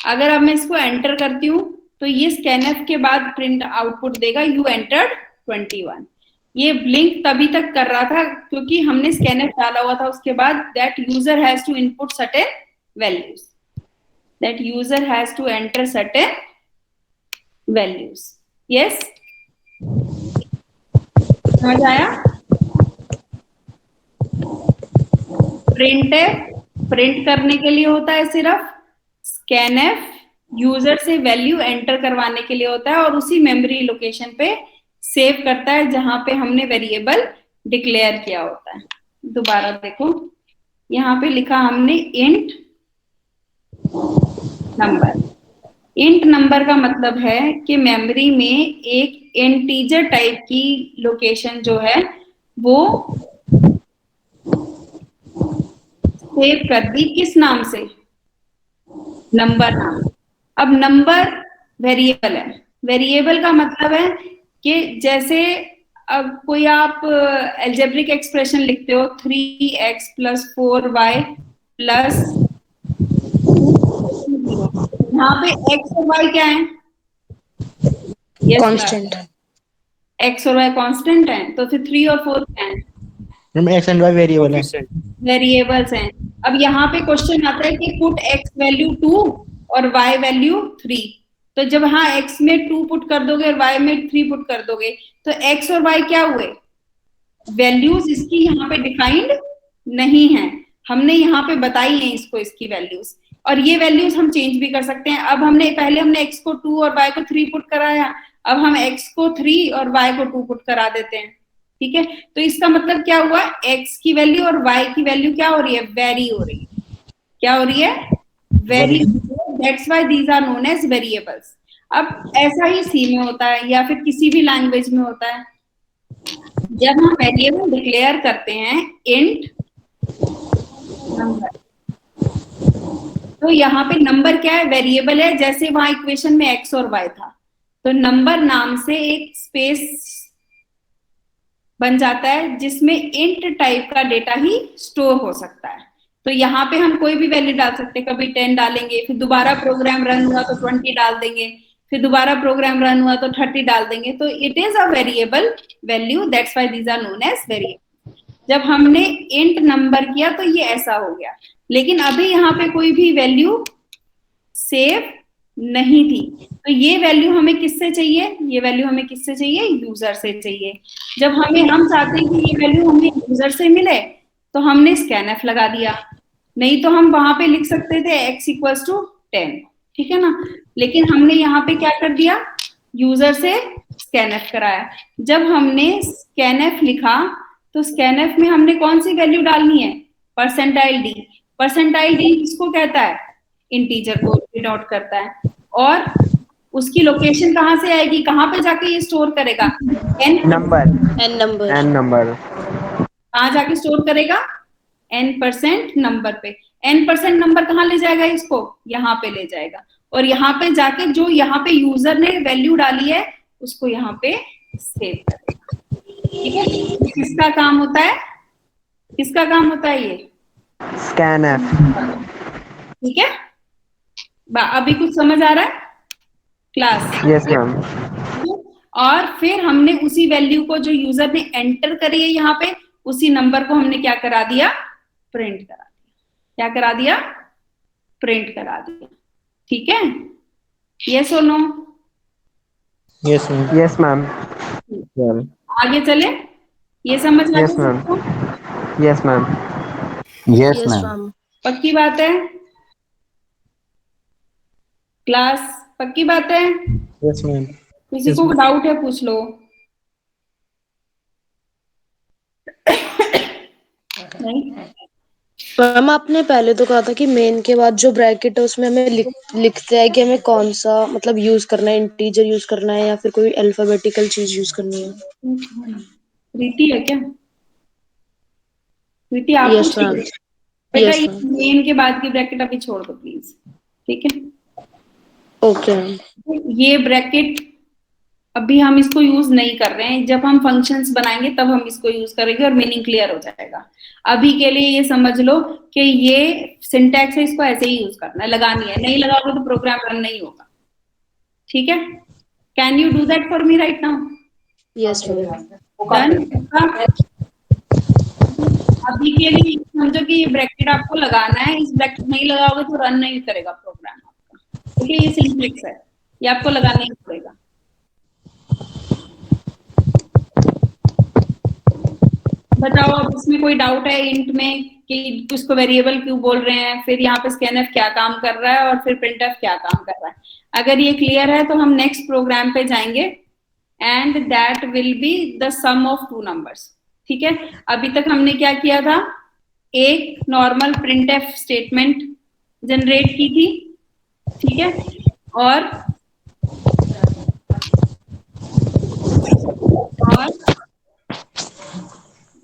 अगर अब मैं इसको एंटर करती हूँ तो ये स्कैनएफ के बाद प्रिंट आउटपुट देगा यू एंटर्ड 21। ये ब्लिंक तभी तक कर रहा था क्योंकि हमने स्कैनएफ डाला हुआ था। उसके बाद that user has to input certain values, that user has to enter certain values. Yes, समझ आया। प्रिंट करने के लिए होता है सिर्फ, स्कैनएफ यूजर से वैल्यू एंटर करवाने के लिए होता है और उसी मेमोरी लोकेशन पे सेव करता है जहां पे हमने वेरिएबल डिक्लेयर किया होता है। दोबारा देखो, यहाँ पे लिखा हमने इंट नंबर। इंट नंबर का मतलब है कि मेमोरी में एक इंटीजर टाइप की लोकेशन जो है वो सेव कर दी, किस नाम से, नंबर नाम। अब नंबर वेरिएबल है, वेरिएबल का मतलब है कि जैसे अब कोई आप एल्जेब्रिक एक्सप्रेशन लिखते हो 3x + 4y + यहाँ पे x और y क्या है, कांस्टेंट। x और y कांस्टेंट है, तो फिर 3 और 4 क्या है, एक्स एंड वाई वेरिएबल है, वेरिएबल्स हैं। अब यहाँ पे क्वेश्चन आता है कि पुट x वैल्यू 2 और y वैल्यू 3, तो जब हाँ x में 2 पुट कर दोगे और y में 3 पुट कर दोगे तो x और y क्या हुए, वैल्यूज इसकी यहाँ पे डिफाइंड नहीं है, हमने यहाँ पे बताई है इसको इसकी वैल्यूज, और ये वैल्यूज हम चेंज भी कर सकते हैं। अब पहले हमने x को 2 और y को 3 पुट कराया, अब हम x को 3 और y को 2 पुट करा देते हैं, ठीक है। तो इसका मतलब क्या हुआ, x की वैल्यू और y की वैल्यू क्या हो रही है, वेरी हो रही है। क्या हो रही है, vary. That's why these are known as variables. अब ऐसा ही सी में होता है या फिर किसी भी लैंग्वेज में होता है, जब हम वेरिएबल डिक्लेयर करते हैं इंट नंबर, तो यहाँ पे नंबर क्या है, वेरिएबल है। जैसे वहां इक्वेशन में x और y था, तो नंबर नाम से एक स्पेस बन जाता है जिसमें इंट टाइप का डेटा ही स्टोर हो सकता है। तो यहाँ पे हम कोई भी वैल्यू डाल सकते हैं, कभी 10 डालेंगे, फिर दोबारा प्रोग्राम रन हुआ तो 20 डाल देंगे, फिर दोबारा प्रोग्राम रन हुआ तो 30 डाल देंगे। तो it is a variable value, that's why these are known as variable. जब हमने इंट नंबर किया तो ये ऐसा हो गया, लेकिन अभी यहाँ पे कोई भी वैल्यू सेव नहीं थी, तो ये वैल्यू हमें किससे चाहिए, ये वैल्यू हमें किससे चाहिए, यूजर से चाहिए। जब हम चाहते हैं कि ये वैल्यू हमें यूजर से मिले तो हमने स्कैनएफ लगा दिया, नहीं तो हम वहां पे लिख सकते थे x = 10, ठीक है ना। लेकिन हमने यहाँ पे क्या कर दिया, यूजर से स्कैनएफ कराया। जब हमने स्कैनएफ लिखा तो स्कैनएफ में हमने कौन सी वैल्यू डालनी है, परसेंटाइल डी। परसेंटाइल डी किसको कहता है, इंटीजर को डिनोट करता है, और उसकी लोकेशन कहाँ से आएगी, कहाँ पे जाके ये स्टोर करेगा, एन नंबर कहाँ जाके स्टोर करेगा, n% नंबर पे। n% नंबर कहाँ ले जाएगा इसको, यहाँ पे ले जाएगा, और यहाँ पे जाके जो यहाँ पे यूजर ने वैल्यू डाली है उसको यहाँ पे सेव करेगा, ठीक है। किसका काम होता है, किसका काम होता है, ये स्कैनएफ, ठीक है। अभी कुछ समझ आ रहा है क्लास? Yes ma'am. और फिर हमने उसी वैल्यू को जो यूजर ने एंटर करी है यहाँ पे, उसी नंबर को हमने क्या करा दिया, प्रिंट करा दिया। क्या करा दिया, प्रिंट करा दिया, ठीक है। यस और no? Yes ma'am. Yes ma'am. आगे चले, ये समझ आ यस गया मैम। सबको? Yes ma'am. Yes yes ma'am. Ma'am. पक्की बात है क्लास? पक्की बात है? Yes ma'am. किसी को डाउट है पूछ लो। नहीं? मैम आपने पहले तो कहा था कि मेन के बाद जो ब्रैकेट है उसमें हमें लिखते हैं कि हमें कौन सा मतलब यूज करना है, इंटीजर यूज करना है या फिर कोई अल्फाबेटिकल चीज यूज करनी है। प्रीति है क्या? प्रीति आप यस पूछ रही मैम। हो? बेटा यस ये मैम। मेन के बाद की ब्रैकेट अभी छोड़ दो प्लीज, ठीक है? Okay ma'am. ये ब्रैकेट अभी हम इसको यूज नहीं कर रहे हैं, जब हम फंक्शंस बनाएंगे तब हम इसको यूज करेंगे और मीनिंग क्लियर हो जाएगा। अभी के लिए ये समझ लो कि ये सिंटैक्स है, इसको ऐसे ही यूज करना है, लगानी है, नहीं लगाओगे तो प्रोग्राम रन नहीं होगा, ठीक है? Can you do that for me right now? Yes ma'am. Done? अभी के लिए समझो कि ये ब्रैकेट आपको लगाना है, इस ब्रैकेट नहीं लगाओगे तो रन नहीं करेगा प्रोग्राम आपका, ठीक है? ये सिंटैक्स है, ये आपको लगाना ही पड़ेगा। बताओ अब इसमें कोई डाउट है इंट में कि उसको वेरिएबल क्यों बोल रहे हैं, फिर यहाँ पे स्कैनफ क्या काम कर रहा है और फिर प्रिंटफ क्या काम कर रहा है? अगर ये क्लियर है तो हम नेक्स्ट प्रोग्राम पे जाएंगे and that will be the sum of two numbers, ठीक है? अभी तक हमने क्या किया था, एक नॉर्मल प्रिंटफ स्टेटमेंट जनरेट की थी, ठीक है? और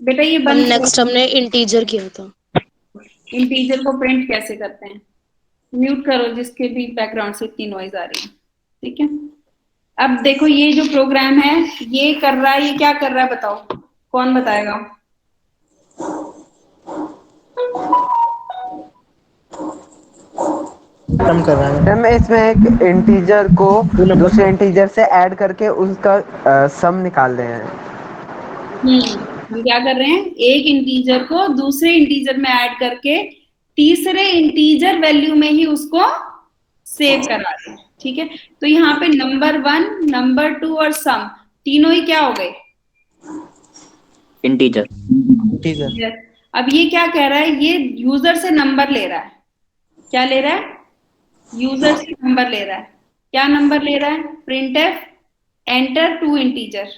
बेटा ये हम बंद नेक्स्ट करो, हमने इंटीजर किया था। इंटीजर को प्रिंट कैसे करते हैं? म्यूट करो जिसके भी बैकग्राउंड से इतनी नॉइज आ रही है, ठीक है? अब देखो ये जो प्रोग्राम है ये कर रहा है, ये क्या कर रहा है बताओ, कौन बताएगा? कम कर रहा है। मैम इसमें एक इंटीजर को दूसरे इंटीजर से ऐड करके उसका सम निकाल रहे हैं। हम क्या कर रहे हैं, एक इंटीजर को दूसरे इंटीजर में ऐड करके तीसरे इंटीजर वैल्यू में ही उसको सेव करा रहे हैं, ठीक है? तो यहाँ पे नंबर 1, नंबर 2 और सम तीनों ही क्या हो गए? इंटीजर। टीचर। अब ये क्या कह रहा है, ये यूजर से नंबर ले रहा है। क्या ले रहा है? यूजर से नंबर ले रहा है। क्या नंबर ले रहा है? प्रिंटफ एंटर टू इंटीजर,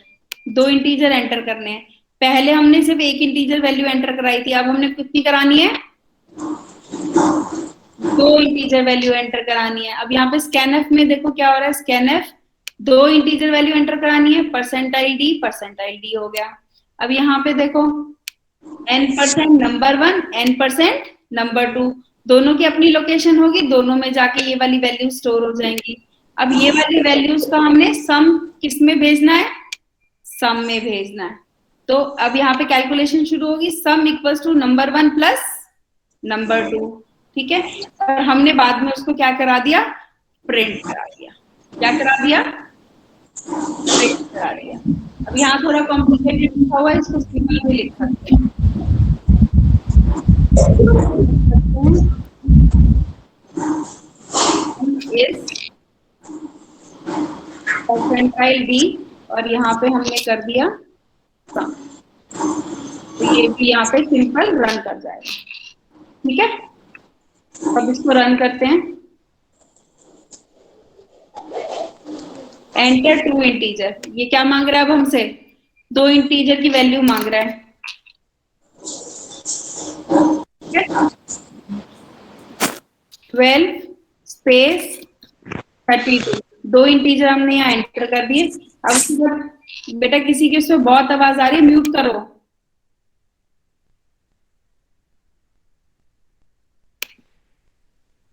दो इंटीजर एंटर करने हैं। पहले हमने सिर्फ एक इंटीजर वैल्यू एंटर कराई थी, अब हमने कितनी करानी है? दो इंटीजर वैल्यू एंटर करानी है। अब यहाँ पे स्कैनफ में देखो क्या हो रहा है, स्कैनफ दो इंटीजर वैल्यू एंटर करानी है, परसेंटाइल डी हो गया। अब यहाँ पे देखो n% नंबर 1, n% नंबर 2, दोनों की अपनी लोकेशन होगी, दोनों में जाके ये वाली वैल्यू स्टोर हो जाएंगी। अब ये वाली वैल्यूज का हमने सम किस में भेजना है? सम में भेजना है। तो अब यहाँ पे कैलकुलेशन शुरू होगी, sum equals to number 1 plus number 2, ठीक है? और हमने बाद में उसको क्या करा दिया? प्रिंट करा दिया। क्या करा दिया? प्रिंट करा दिया। अब यहाँ थोड़ा कॉम्प्लिकेटेड लिखा हुआ है, इसको सिंपल भी लिख सकते हैं। इस परसेंटाइल डी और यहाँ पे हमने कर दिया सम, तो ये भी यहाँ पे सिंपल रन कर जाएगा, ठीक है? अब इसको रन करते हैं। एंटर टू इंटीजर, ये क्या मांग रहा है अब हमसे? दो इंटीजर की वैल्यू मांग रहा है, ठीक है? 12 स्पेस 32, दो इंटीजर हमने यहाँ एंटर कर दिए। अब उसके बाद बेटा किसी की उसमें बहुत आवाज आ रही है, म्यूट करो।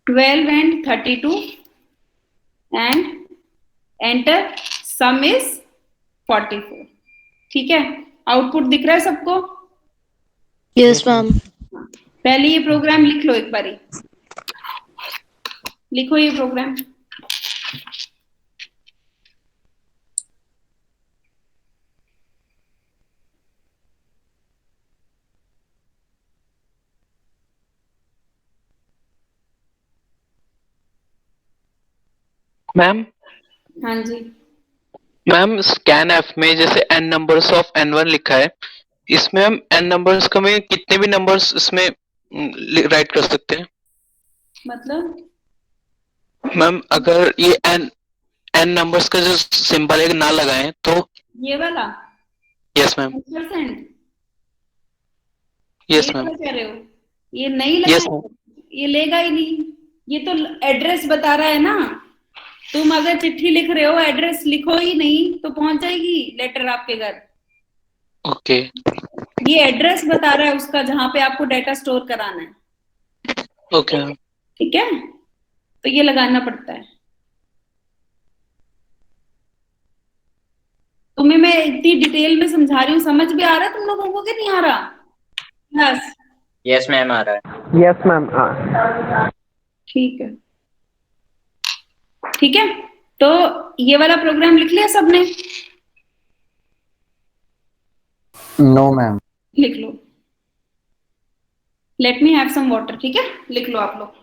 Twelve and 32 and enter, some is 44, ठीक है? आउटपुट दिख रहा है सबको? Yes ma'am. पहले ये प्रोग्राम लिख लो एक बारी, लिखो ये प्रोग्राम। मैम हाँ जी, मैम स्कैन एफ में जैसे n नंबर्स ऑफ n1 लिखा है, इसमें हम n नंबर्स का में कितने भी नंबर्स इसमें राइट कर सकते हैं? मतलब मैम अगर ये n नंबर्स का जो सिंबल है ना लगाएं तो? ये वाला यस मैम। 10%, यस ये मैम। वाला कह रहे हो? ये नहीं यस लगाए, मैम। ये लेगा ही नहीं। ये तो एड्रेस बता रहा है ना। तुम अगर चिट्ठी लिख रहे हो, एड्रेस लिखो ही नहीं तो पहुंच जाएगी लेटर आपके घर। ओके। ये एड्रेस बता रहा है उसका, जहां पे आपको डेटा स्टोर कराना है। Okay ma'am. ठीक है, तो ये लगाना पड़ता है। तुम्हें मैं इतनी डिटेल में समझा रही हूँ, समझ भी आ रहा है तुम लोगों को कि नहीं आ रहा? बस यस मैम आ रहा है। Yes ma'am. ठीक है, ठीक है। तो ये वाला प्रोग्राम लिख लिया सबने? No ma'am. लिख लो। Let me have some water. ठीक है, लिख लो आप लोग।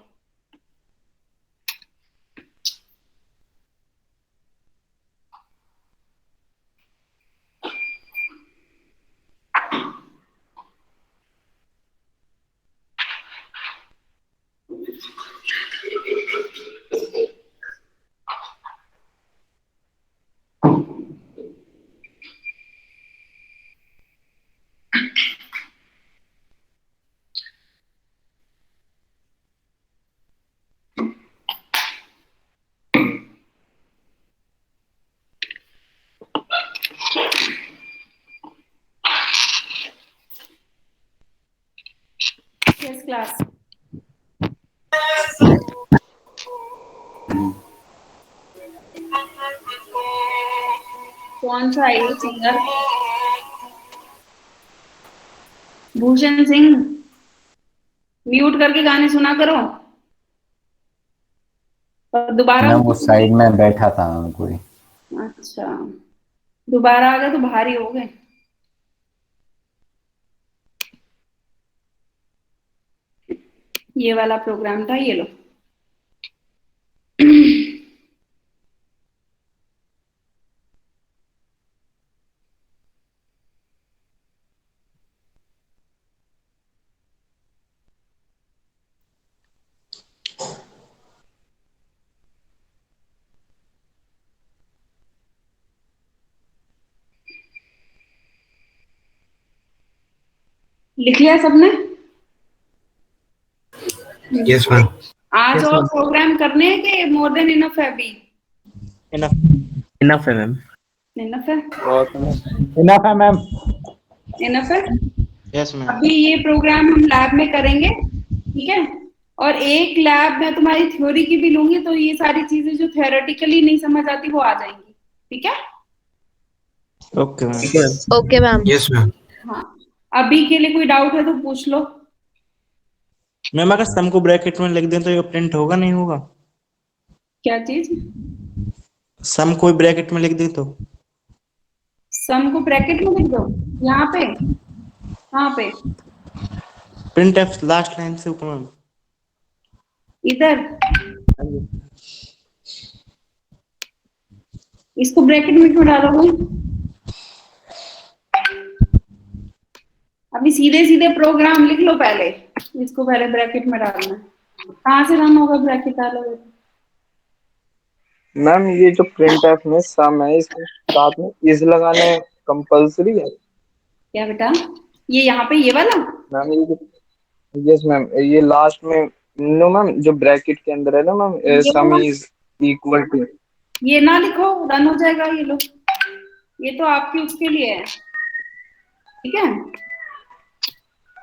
Yes, class. कौन सा है ये सिंगर? भूषण सिंह। म्यूट करके गाने सुना करो। और दोबारा मैं उस साइड में बैठा था कोई। अच्छा, दोबारा आ गए तो भारी हो गए। ये वाला प्रोग्राम था, ये लो। लिख लिया सबने? Yes ma'am. आज और प्रोग्राम करने हैं कि मोर देन इनफ है? अभी इनफ है मैम। इनफ है? इनफ है मैम। इनफ है? Yes ma'am. अभी ये प्रोग्राम हम लैब में करेंगे, ठीक है? और एक लैब में तुम्हारी थ्योरी की भी लूंगी, तो ये सारी चीजें जो थियोरेटिकली नहीं समझ आती वो आ जाएंगी। ठीक है? Okay ma'am. Okay ma'am. Yes ma'am. हाँ, अभी के लिए कोई डाउट है तो पूछ लो। मैम अगर सम को ब्रैकेट में लिख दें तो ये प्रिंट होगा नहीं होगा? क्या चीज? सम कोई ब्रैकेट में लिख दे तो? सम को ब्रैकेट में लिख दो। यहाँ पे? कहाँ पे? प्रिंट एफ लास्ट लाइन से ऊपर मैम। इधर? इसको ब्रैकेट में क्यों डालोगे? अभी सीधे सीधे प्रोग्राम लिख लो पहले, इसको पहले ब्रैकेट में डालना है। कहाँ से रन होगा ब्रैकेट डालोगे? मैम ये जो प्रिंट एफ में सम है, इसके साथ में इज लगाना कंपल्सरी है? क्या बेटा? ये यहाँ पे ये वाला? मैम ये यस मैम, ये लास्ट में नो मैम, जो ब्रैकेट के अंदर है ना ma'am, sum is equal to, ये ना लिखो, रन हो जाएगा। ये लो, ये तो आपकी उसके लिए है। ठीक है?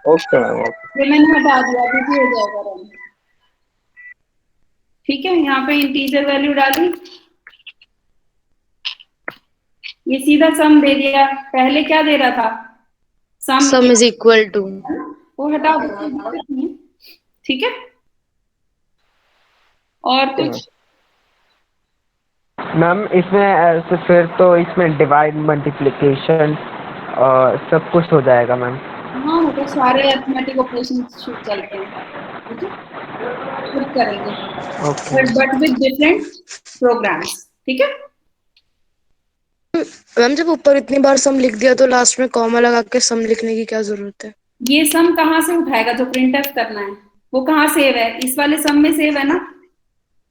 Okay ma'am. ये मैंने हटा दिया, अभी भी हो जाएगा रन। ठीक है, यहाँ पे इंटीजर वैल्यू डाली, ये सीधा सम दे दिया। पहले क्या दे रहा था? Sum is equal to. वो हटा दो। ठीक है? और कुछ? मैम इसमें फिर तो इसमें डिवाइड मल्टीप्लिकेशन सब कुछ हो जाएगा मैम। हाँ, मतलब सारे अरिथमेटिक ऑपरेशन चलते हैं। ठीक है, खुद करेंगे, बट विद डिफरेंट प्रोग्राम्स। ठीक है? मैम जब ऊपर इतनी बार सम लिख दिया तो लास्ट में कॉमा लगा के सम लिखने की क्या जरूरत है? ये सम कहाँ से उठाएगा जो प्रिंट करना है? वो कहाँ सेव है? इस वाले सम में सेव है ना?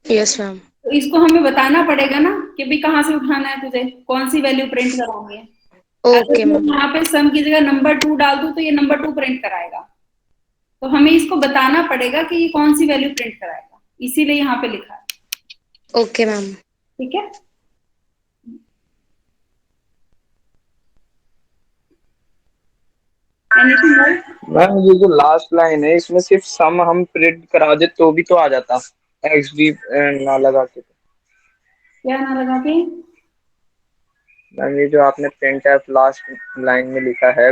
Yes ma'am. तो इसको हमें बताना पड़ेगा ना कि भाई कहाँ से उठाना है, तुझे कौन सी वैल्यू प्रिंट करानी है। Okay ma'am. यहाँ पे सम की जगह नंबर 2 डाल दूं तो ये नंबर 2 प्रिंट कराएगा, तो हमें इसको बताना पड़ेगा कि ये कौन सी वैल्यू प्रिंट कराएगा, इसीलिए यहाँ पे लिखा है। Okay ma'am. ठीक है। Anything else? मैम ये जो लास्ट लाइन है इसमें सिर्फ सम हम प्रिंट करा दे तो भी तो आ जाता, XD ना लगा के। क्या ना लगा के? मैम ये जो आपने प्रिंट एफ लास्ट लाइन में लिखा है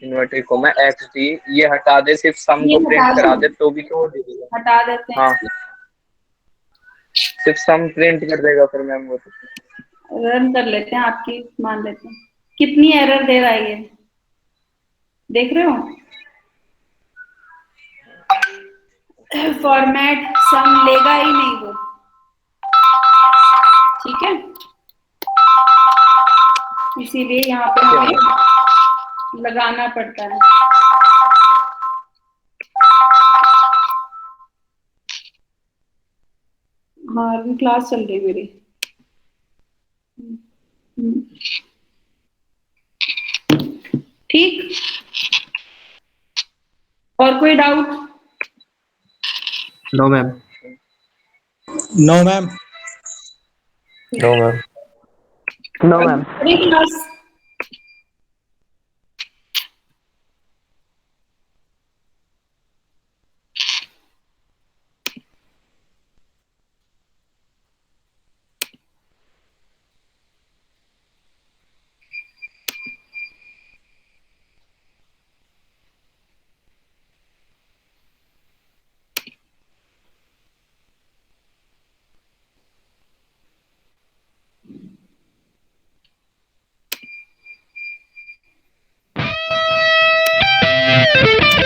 इन्वर्टेड कोमा XD, ये हटा दे, सिर्फ सम ये को प्रिंट हटा करा दो। दे तो भी तो हो जाएगा। हटा देते हैं। हाँ, सिर्फ सम प्रिंट कर देगा फिर मैम वो तो। रन कर लेते हैं, आपकी मान लेते हैं। कितनी एरर दे रहा है ये, देख रहे हो? फॉर्मेट सम लेगा ही नहीं वो। ठीक है, इसीलिए यहाँ पे हमें लगाना पड़ता है। हाँ अभी क्लास चल रही है मेरी। ठीक, और कोई doubt? No ma'am. No ma'am. No ma'am. No ma'am. Class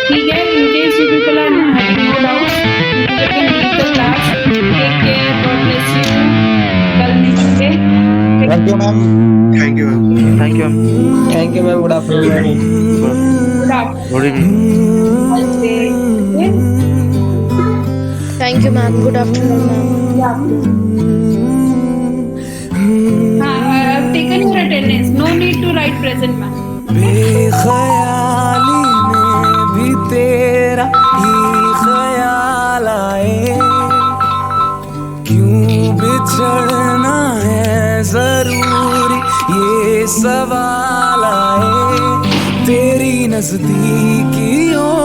ठीक है। In case you people are having no doubts, you can leave the class. Take care. God bless you. कल मिलेंगे। Thank you ma'am. Thank you ma'am. Thank you ma'am. Thank you ma'am, good afternoon. Good afternoon. Good evening. Nice day. Okay? Thank you ma'am, good afternoon ma'am. हाँ, I have taken your attendance. No need to write present, ma'am. बेख्याली में भी तेरा ही ख्याल आए, क्यों बिछड़ना है जरूरी ये सवाल आए, तेरी नजदीकियों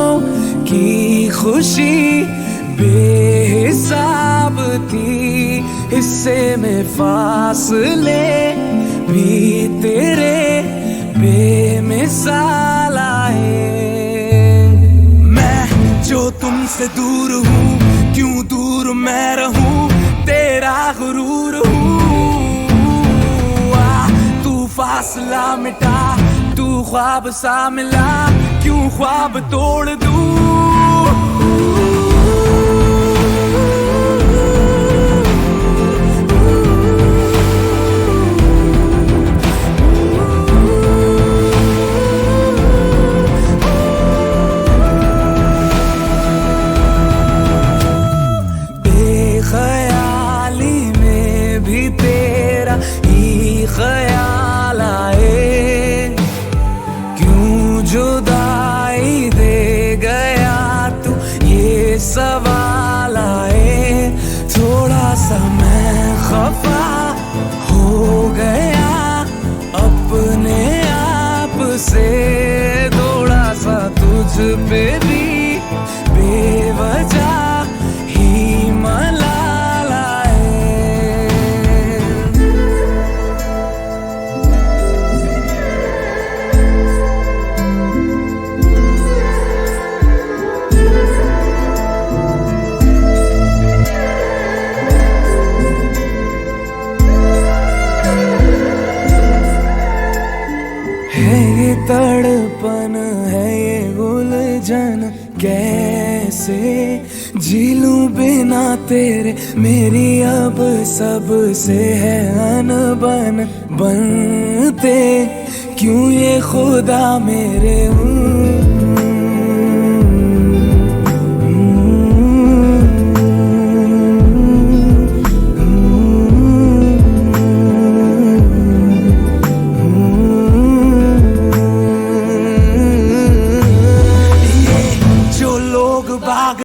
की खुशी बेहिसाब थी, हिस्से में फासले भी तेरे बेमिसाल आए। मैं जो तुमसे दूर हूँ, क्यों दूर मैं रहूँ, तेरा गुरूर हूँ। तू फासला मिटा, तू ख्वाब सा मिला, क्यों ख्वाब तोड़ दूँ। ख्याल आए, क्यों जुदाई दे गया तू, ये सवाल आए, थोड़ा सा मैं खफा हो गया अपने आप से, थोड़ा सा तुझ पे भी बेवजह ही मलाल आए। जी लूं बिना तेरे, मेरी अब सबसे है अनबन बनते, क्यों ये खुदा मेरे